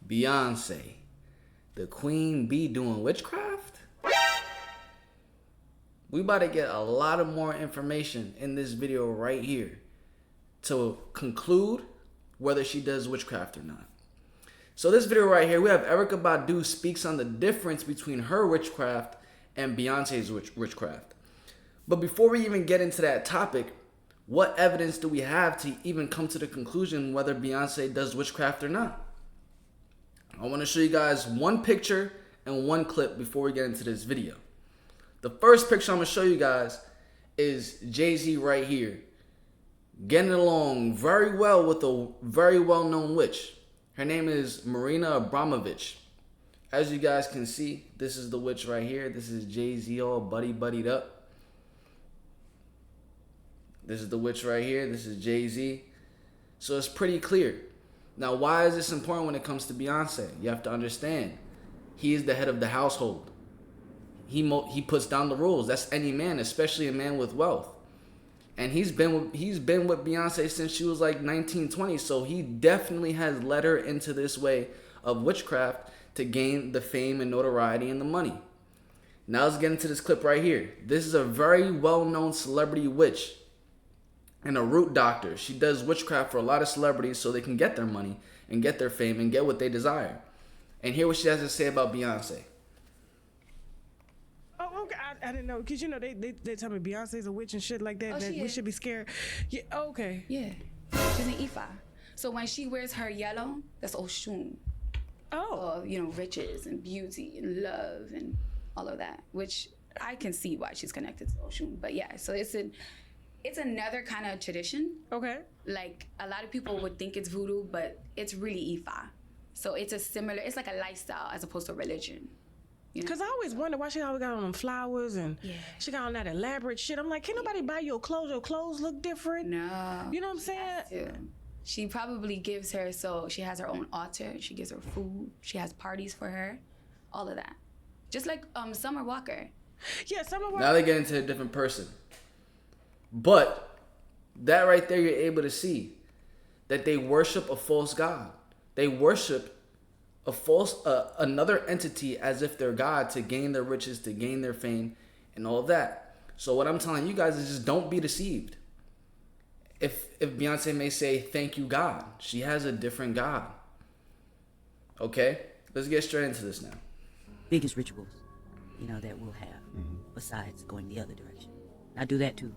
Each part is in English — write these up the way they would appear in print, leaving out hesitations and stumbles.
Beyonce, the queen bee, doing witchcraft? We about to get a lot of more information in this video right here to conclude whether she does witchcraft or not. So this video right here, we have Erykah Badu speaks on the difference between her witchcraft and Beyonce's witchcraft. But before we even get into that topic, what evidence do we have to even come to the conclusion whether Beyonce does witchcraft or not? I want to show you guys one picture and one clip before we get into this video. The first picture I'm going to show you guys is Jay-Z right here, getting along very well with a very well-known witch. Her name is Marina Abramovich. As you guys can see, this is the witch right here. This is Jay-Z all buddied up. This is the witch right here. This is Jay-Z. So it's pretty clear. Now, why is this important when it comes to Beyonce? You have to understand, he is the head of the household. He puts down the rules. That's any man, especially a man with wealth. And he's been with Beyonce since she was like 19, 20. So he definitely has led her into this way of witchcraft to gain the fame and notoriety and the money. Now let's get into this clip right here. This is a very well-known celebrity witch and a root doctor. She does witchcraft for a lot of celebrities so they can get their money and get their fame and get what they desire. And hear what she has to say about Beyonce. Oh, okay. I didn't know, because, you know, they tell me Beyonce's a witch and shit like that. Oh, that she we is. should be scared. Yeah, okay. Yeah, she's an Ifa. So when she wears her yellow, that's Oshun. Oh. You know, riches and beauty and love and all of that, which I can see why she's connected to Oshun. But yeah, so it's another kind of tradition. Okay. Like, a lot of people would think it's voodoo, but it's really Ifa. So it's like a lifestyle as opposed to religion. You know? Because I always wonder why she always got on them flowers and she got on that elaborate shit. I'm like, can nobody buy your clothes? Your clothes look different. No. You know what I'm saying? Yeah. She probably gives her, so she has her own altar. She gives her food. She has parties for her. All of that. Just like Summer Walker. Yeah, Summer Walker. Now they get into a different person. But that right there, you're able to see that they worship a false god. They worship a false another entity as if they're God to gain their riches, to gain their fame, and all of that. So what I'm telling you guys is just don't be deceived. If Beyonce may say thank you God, she has a different God. Okay, let's get straight into this now. Biggest rituals, you know, that we'll have besides going the other direction. I do that too.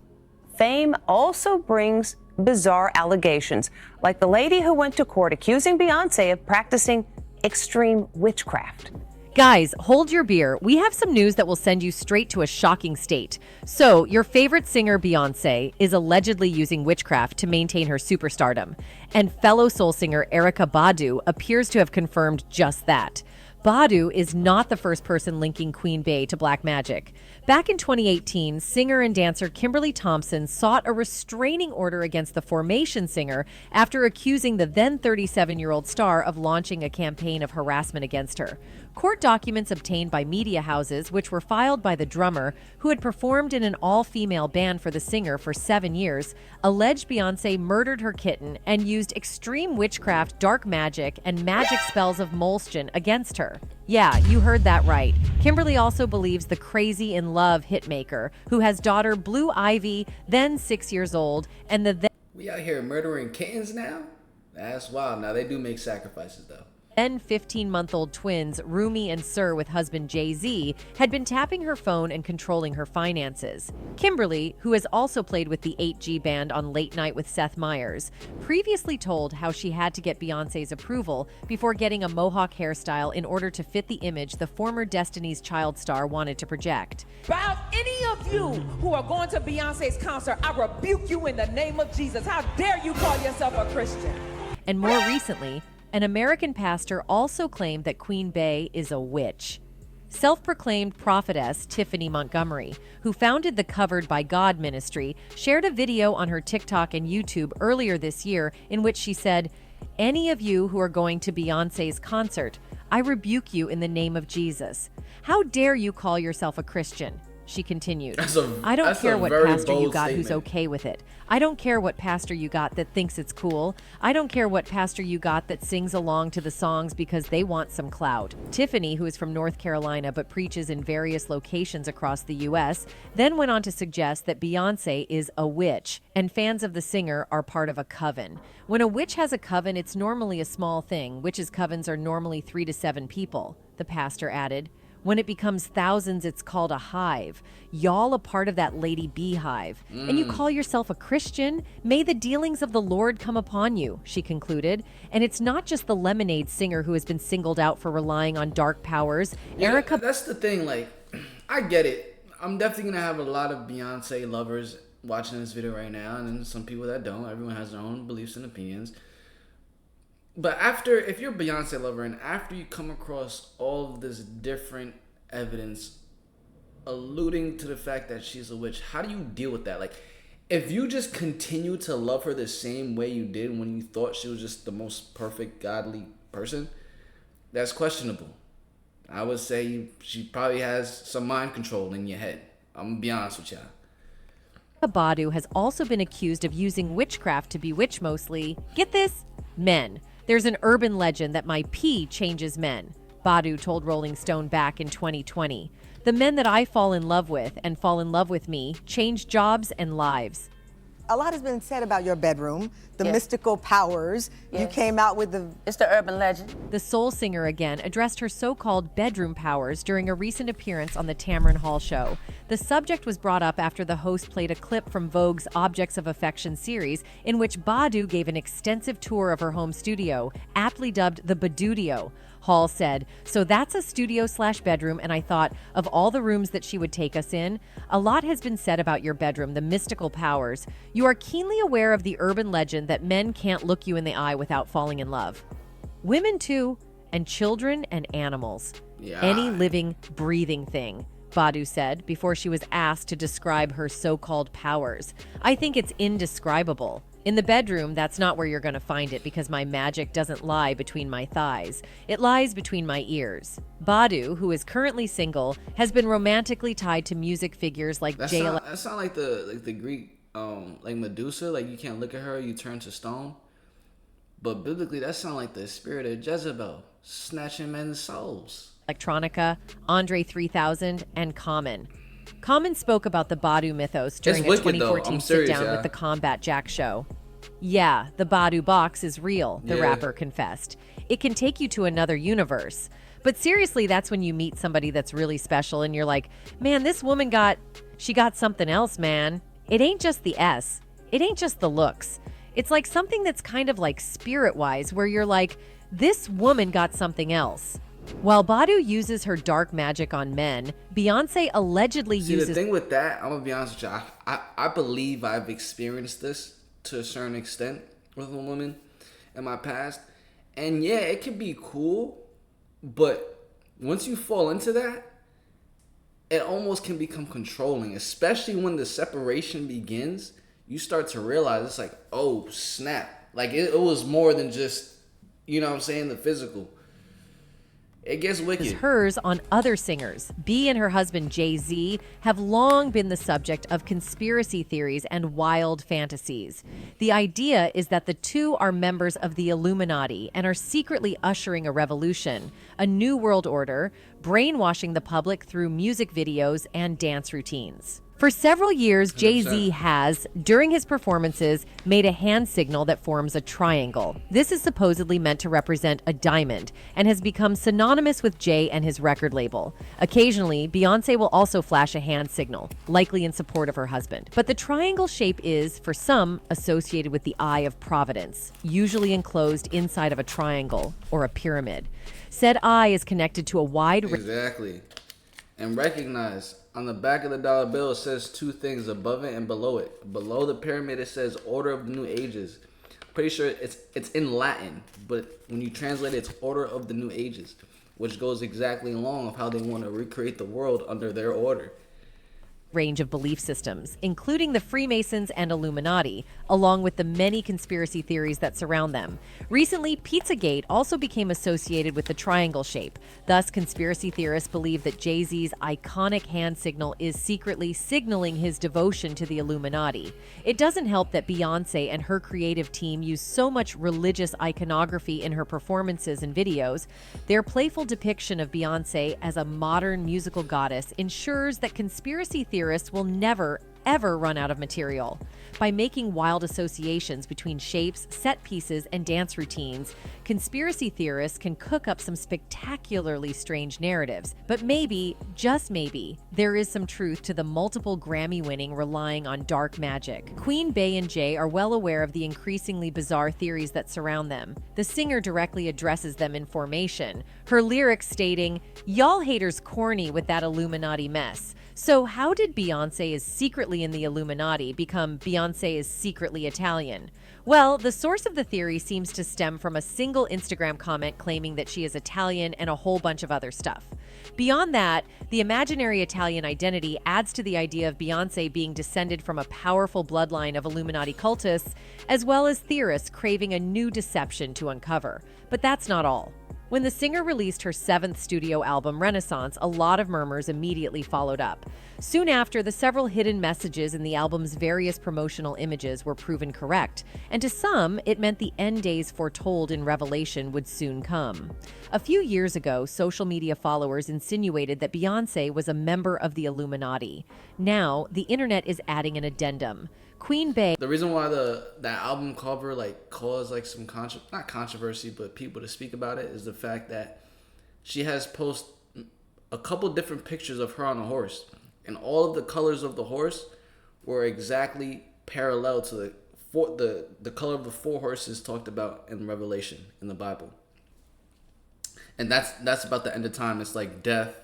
Fame also brings bizarre allegations, like the lady who went to court accusing Beyonce of practicing extreme witchcraft. Guys, hold your beer. We have some news that will send you straight to a shocking state. So, your favorite singer, Beyonce, is allegedly using witchcraft to maintain her superstardom. And fellow soul singer Erykah Badu appears to have confirmed just that. Badu is not the first person linking Queen Bey to black magic. Back in 2018, singer and dancer Kimberly Thompson sought a restraining order against the Formation singer after accusing the then 37-year-old star of launching a campaign of harassment against her. Court documents obtained by media houses, which were filed by the drummer, who had performed in an all-female band for the singer for 7 years, alleged Beyonce murdered her kitten and used extreme witchcraft, dark magic, and magic spells of Moleskin against her. Yeah, you heard that right. Kimberly also believes the Crazy in Love hitmaker, who has daughter Blue Ivy, then 6 years old, and We out here murdering kittens now? That's wild. Now they do make sacrifices though. then 15-month-old twins, Rumi and Sir, with husband Jay-Z, had been tapping her phone and controlling her finances. Kimberly, who has also played with the 8G band on Late Night with Seth Meyers, previously told how she had to get Beyonce's approval before getting a mohawk hairstyle in order to fit the image the former Destiny's Child star wanted to project. About any of you who are going to Beyonce's concert, I rebuke you in the name of Jesus. How dare you call yourself a Christian? And more recently, an American pastor also claimed that Queen Bey is a witch. Self-proclaimed prophetess Tiffany Montgomery, who founded the Covered by God ministry, shared a video on her TikTok and YouTube earlier this year in which she said, "Any of you who are going to Beyonce's concert, I rebuke you in the name of Jesus. How dare you call yourself a Christian?" she continued. That's I don't care a what very pastor you bold got who's statement. okay with it. I don't care what pastor you got that thinks it's cool. I don't care what pastor you got that sings along to the songs because they want some clout. Tiffany, who is from North Carolina but preaches in various locations across the U.S., then went on to suggest that Beyonce is a witch, and fans of the singer are part of a coven. When a witch has a coven, it's normally a small thing. Witches' covens are normally 3 to 7 people, the pastor added. When it becomes thousands, it's called a hive. Y'all a part of that lady beehive. And you call yourself a Christian? May the dealings of the Lord come upon you, she concluded. And it's not just the Lemonade singer who has been singled out for relying on dark powers. Yeah, that's the thing. Like, I get it. I'm definitely gonna have a lot of Beyonce lovers watching this video right now, and then some people that don't. Everyone has their own beliefs and opinions. But if you're a Beyonce lover, and after you come across all of this different evidence alluding to the fact that she's a witch, how do you deal with that? Like, if you just continue to love her the same way you did when you thought she was just the most perfect, godly person, that's questionable. I would say she probably has some mind control in your head. I'm gonna be honest with y'all. Badu has also been accused of using witchcraft to bewitch mostly, get this, men. There's an urban legend that my pee changes men, Badu told Rolling Stone back in 2020. The men that I fall in love with and fall in love with me change jobs and lives. A lot has been said about your bedroom, the mystical powers. You came out with It's the urban legend. The soul singer again addressed her so-called bedroom powers during a recent appearance on the Tamron Hall show. The subject was brought up after the host played a clip from Vogue's Objects of Affection series in which Badu gave an extensive tour of her home studio, aptly dubbed the Badudio. Hall said, so that's a studio/bedroom, and I thought, of all the rooms that she would take us in, a lot has been said about your bedroom, the mystical powers. You are keenly aware of the urban legend that men can't look you in the eye without falling in love. Women too, and children and animals. Yeah. Any living, breathing thing, Badu said before she was asked to describe her so-called powers. I think it's indescribable. In the bedroom, that's not where you're going to find it because my magic doesn't lie between my thighs. It lies between my ears. Badu, who is currently single, has been romantically tied to music figures like That sound like the Greek, like Medusa. Like, you can't look at her, you turn to stone. But biblically, that sound like the spirit of Jezebel, snatching men's souls. Electronica, Andre 3000, and Common. Common spoke about the Badu mythos during a 2014 sit-down with the Combat Jack show. Yeah, the Badu box is real, the rapper confessed. It can take you to another universe. But seriously, that's when you meet somebody that's really special and you're like, man, this woman got something else, man. It ain't just the S. It ain't just the looks. It's like something that's kind of like spirit-wise, where you're like, this woman got something else. While Badu uses her dark magic on men, Beyonce allegedly uses... the thing with that, I'm going to be honest with you, I believe I've experienced this to a certain extent with a woman in my past. And yeah, it can be cool, but once you fall into that, it almost can become controlling, especially when the separation begins. You start to realize it's like, oh, snap. Like, it was more than just, you know what I'm saying, the physical. It gets wicked. Hers on other singers. Bey and her husband Jay-Z have long been the subject of conspiracy theories and wild fantasies. The idea is that the two are members of the Illuminati and are secretly ushering a revolution, a new world order, brainwashing the public through music videos and dance routines. For several years, Jay-Z has, during his performances, made a hand signal that forms a triangle. This is supposedly meant to represent a diamond and has become synonymous with Jay and his record label. Occasionally, Beyonce will also flash a hand signal, likely in support of her husband. But the triangle shape is, for some, associated with the Eye of Providence, usually enclosed inside of a triangle or a pyramid. Said eye is connected to a wide... Exactly. And recognize, on the back of the dollar bill, it says two things, above it and below it. Below the pyramid, it says Order of the New Ages. Pretty sure it's in Latin, but when you translate it, it's Order of the New Ages, which goes exactly along with how they want to recreate the world under their order. range of belief systems, including the Freemasons and Illuminati, along with the many conspiracy theories that surround them. Recently, Pizzagate also became associated with the triangle shape. Thus, conspiracy theorists believe that Jay-Z's iconic hand signal is secretly signaling his devotion to the Illuminati. It doesn't help that Beyonce and her creative team use so much religious iconography in her performances and videos. Their playful depiction of Beyonce as a modern musical goddess ensures that conspiracy theorists will never, ever run out of material. By making wild associations between shapes, set pieces, and dance routines, conspiracy theorists can cook up some spectacularly strange narratives. But maybe, just maybe, there is some truth to the multiple Grammy-winning relying on dark magic. Queen Bey and Jay are well aware of the increasingly bizarre theories that surround them. The singer directly addresses them in Formation, her lyrics stating, "Y'all haters corny with that Illuminati mess." So how did Beyonce is secretly in the Illuminati become Beyonce is secretly Italian? Well, the source of the theory seems to stem from a single Instagram comment claiming that she is Italian and a whole bunch of other stuff. Beyond that, the imaginary Italian identity adds to the idea of Beyonce being descended from a powerful bloodline of Illuminati cultists, as well as theorists craving a new deception to uncover. But that's not all. When the singer released her 7th studio album, Renaissance, a lot of murmurs immediately followed up. Soon after, the several hidden messages in the album's various promotional images were proven correct, and to some, it meant the end days foretold in Revelation would soon come. A few years ago, social media followers insinuated that Beyonce was a member of the Illuminati. Now, the internet is adding an addendum. Queen Bey. The reason why that album cover caused some not controversy, but people to speak about it is the fact that she has posted a couple different pictures of her on a horse, and all of the colors of the horse were exactly parallel to the color of the 4 horses talked about in Revelation in the Bible. And that's about the end of time. It's like death,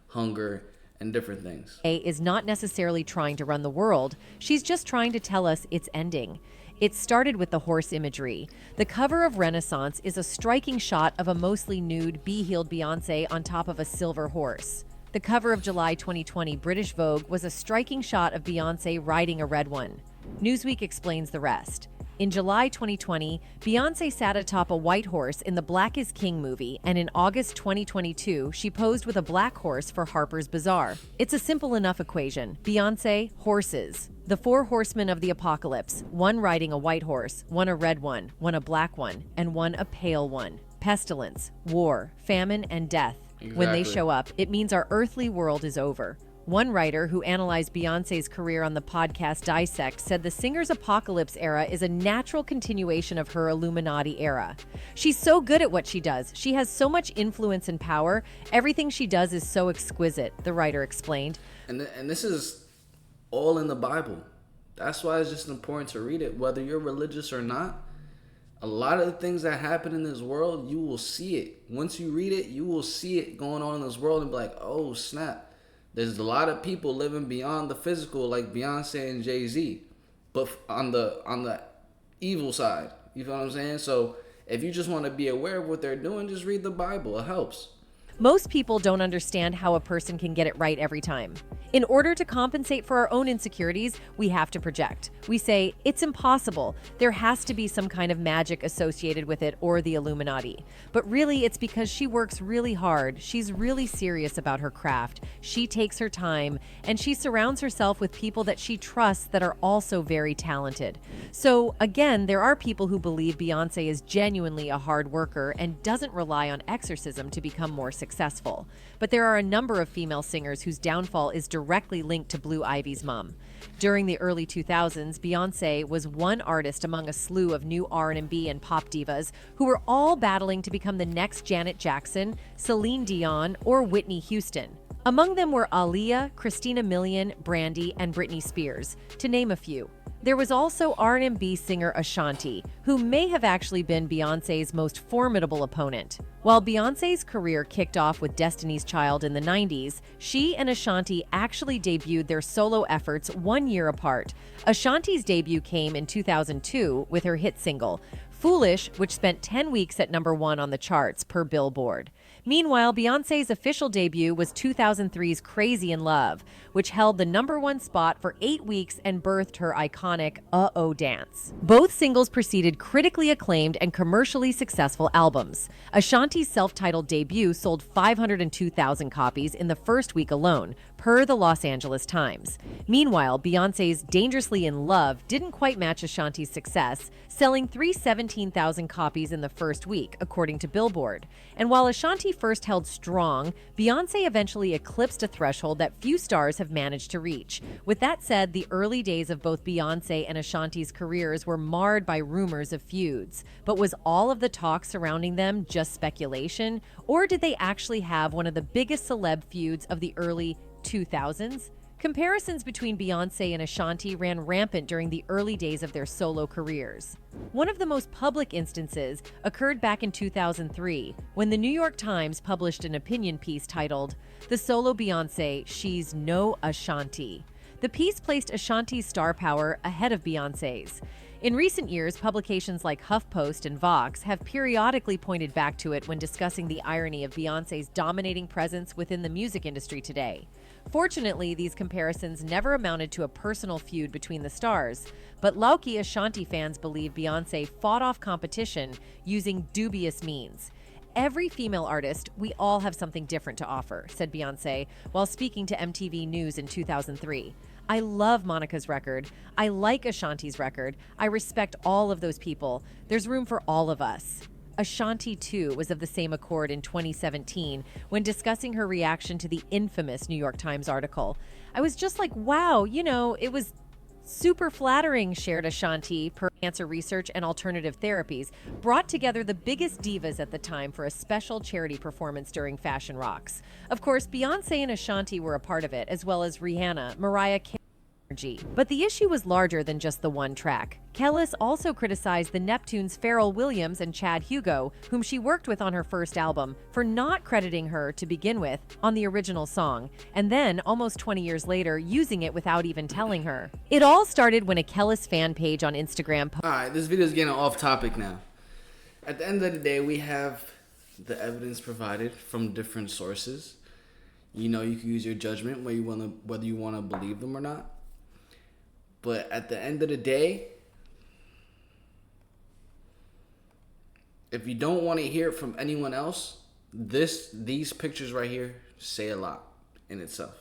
hunger, and different things. Is not necessarily trying to run the world. She's just trying to tell us it's ending. It started with the horse imagery. The cover of Renaissance is a striking shot of a mostly nude, bee-heeled Beyonce on top of a silver horse. The cover of July 2020 British Vogue was a striking shot of Beyonce riding a red one. Newsweek explains the rest. In July 2020, Beyonce sat atop a white horse in the Black is King movie, and in August 2022, she posed with a black horse for Harper's Bazaar. It's a simple enough equation. Beyonce, horses. The 4 horsemen of the apocalypse, one riding a white horse, one a red one a black one, and one a pale one. Pestilence, war, famine, and death. Exactly. When they show up, it means our earthly world is over. One writer who analyzed Beyonce's career on the podcast Dissect said the singer's apocalypse era is a natural continuation of her Illuminati era. She's so good at what she does. She has so much influence and power. Everything she does is so exquisite, the writer explained. And this is all in the Bible. That's why it's just important to read it, whether you're religious or not. A lot of the things that happen in this world, you will see it. Once you read it, you will see it going on in this world and be like, oh, snap. There's a lot of people living beyond the physical, like Beyonce and Jay-Z, but on the evil side. You feel what I'm saying? So if you just want to be aware of what they're doing, just read the Bible. It helps. Most people don't understand how a person can get it right every time. In order to compensate for our own insecurities, we have to project. We say, it's impossible. There has to be some kind of magic associated with it or the Illuminati. But really, it's because she works really hard. She's really serious about her craft. She takes her time, and she surrounds herself with people that she trusts that are also very talented. So again, there are people who believe Beyonce is genuinely a hard worker and doesn't rely on exorcism to become more successful. But there are a number of female singers whose downfall is directly linked to Blue Ivy's mom. During the early 2000s, Beyonce was one artist among a slew of new R&B and pop divas who were all battling to become the next Janet Jackson, Celine Dion, or Whitney Houston. Among them were Aaliyah, Christina Milian, Brandy, and Britney Spears, to name a few. There was also R&B singer Ashanti, who may have actually been Beyonce's most formidable opponent. While Beyonce's career kicked off with Destiny's Child in the 90s, she and Ashanti actually debuted their solo efforts 1 year apart. Ashanti's debut came in 2002 with her hit single, Foolish, which spent 10 weeks at #1 on the charts per Billboard. Meanwhile, Beyonce's official debut was 2003's Crazy in Love, which held the #1 spot for 8 weeks and birthed her iconic Uh-Oh dance. Both singles preceded critically acclaimed and commercially successful albums. Ashanti's self-titled debut sold 502,000 copies in the first week alone, per the Los Angeles Times. Meanwhile, Beyonce's Dangerously in Love didn't quite match Ashanti's success, selling 317,000 copies in the first week, according to Billboard. And while Ashanti first held strong, Beyonce eventually eclipsed a threshold that few stars have managed to reach. With that said, the early days of both Beyonce and Ashanti's careers were marred by rumors of feuds. But was all of the talk surrounding them just speculation? Or did they actually have one of the biggest celeb feuds of the early 2000s? Comparisons between Beyonce and Ashanti ran rampant during the early days of their solo careers. One of the most public instances occurred back in 2003, when the New York Times published an opinion piece titled, "The Solo Beyonce, She's No Ashanti." The piece placed Ashanti's star power ahead of Beyonce's. In recent years, publications like HuffPost and Vox have periodically pointed back to it when discussing the irony of Beyonce's dominating presence within the music industry today. Fortunately, these comparisons never amounted to a personal feud between the stars, but Lauki Ashanti fans believe Beyonce fought off competition using dubious means. "Every female artist, we all have something different to offer," said Beyonce while speaking to MTV News in 2003. "I love Monica's record. I like Ashanti's record. I respect all of those people. There's room for all of us." Ashanti, too, was of the same accord in 2017 when discussing her reaction to the infamous New York Times article. "I was just like, wow, it was super flattering," shared Ashanti, per Cancer Research and Alternative Therapies, brought together the biggest divas at the time for a special charity performance during Fashion Rocks. Of course, Beyonce and Ashanti were a part of it, as well as Rihanna, Mariah Carey. But the issue was larger than just the one track. Kellis also criticized the Neptunes' Pharrell Williams and Chad Hugo, whom she worked with on her first album, for not crediting her, to begin with, on the original song, and then, almost 20 years later, using it without even telling her. It all started when a Kellis fan page on Instagram Alright, this video is getting off topic now. At the end of the day, we have the evidence provided from different sources. You can use your judgment whether you want to believe them or not. But at the end of the day, if you don't want to hear it from anyone else, these pictures right here say a lot in itself.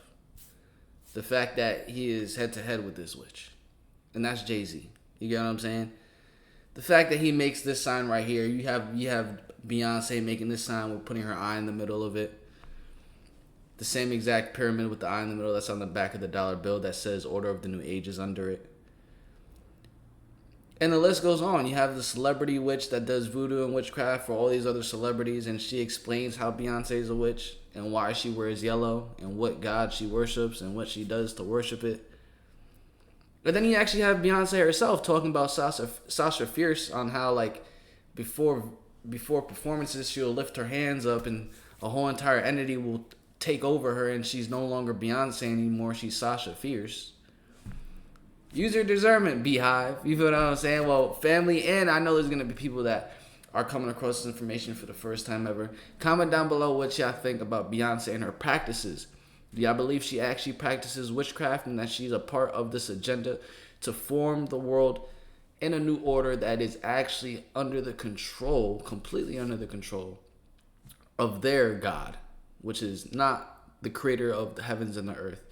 The fact that he is head to head with this witch, and that's Jay-Z. You get what I'm saying? The fact that he makes this sign right here, you have Beyonce making this sign with putting her eye in the middle of it. The same exact pyramid with the eye in the middle that's on the back of the dollar bill that says Order of the New Ages under it. And the list goes on. You have the celebrity witch that does voodoo and witchcraft for all these other celebrities, and she explains how Beyonce is a witch and why she wears yellow and what god she worships and what she does to worship it. But then you actually have Beyonce herself talking about Sasha Fierce on how, before performances, she'll lift her hands up and a whole entire entity will take over her, and she's no longer Beyonce anymore. She's Sasha Fierce. Use your discernment, Beehive. You feel what I'm saying? Well, family, and I know there's going to be people that are coming across this information for the first time ever. Comment down below what y'all think about Beyonce and her practices. Do y'all believe she actually practices witchcraft and that she's a part of this agenda to form the world in a new order that is actually completely under the control of their God, which is not the creator of the heavens and the earth,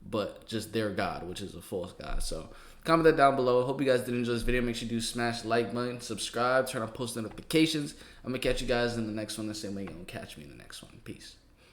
but just their God, which is a false God. So comment that down below. Hope you guys did enjoy this video. Make sure you do smash the like button, subscribe, turn on post notifications. I'm going to catch you guys in the next one the same way you're going to catch me in the next one. Peace.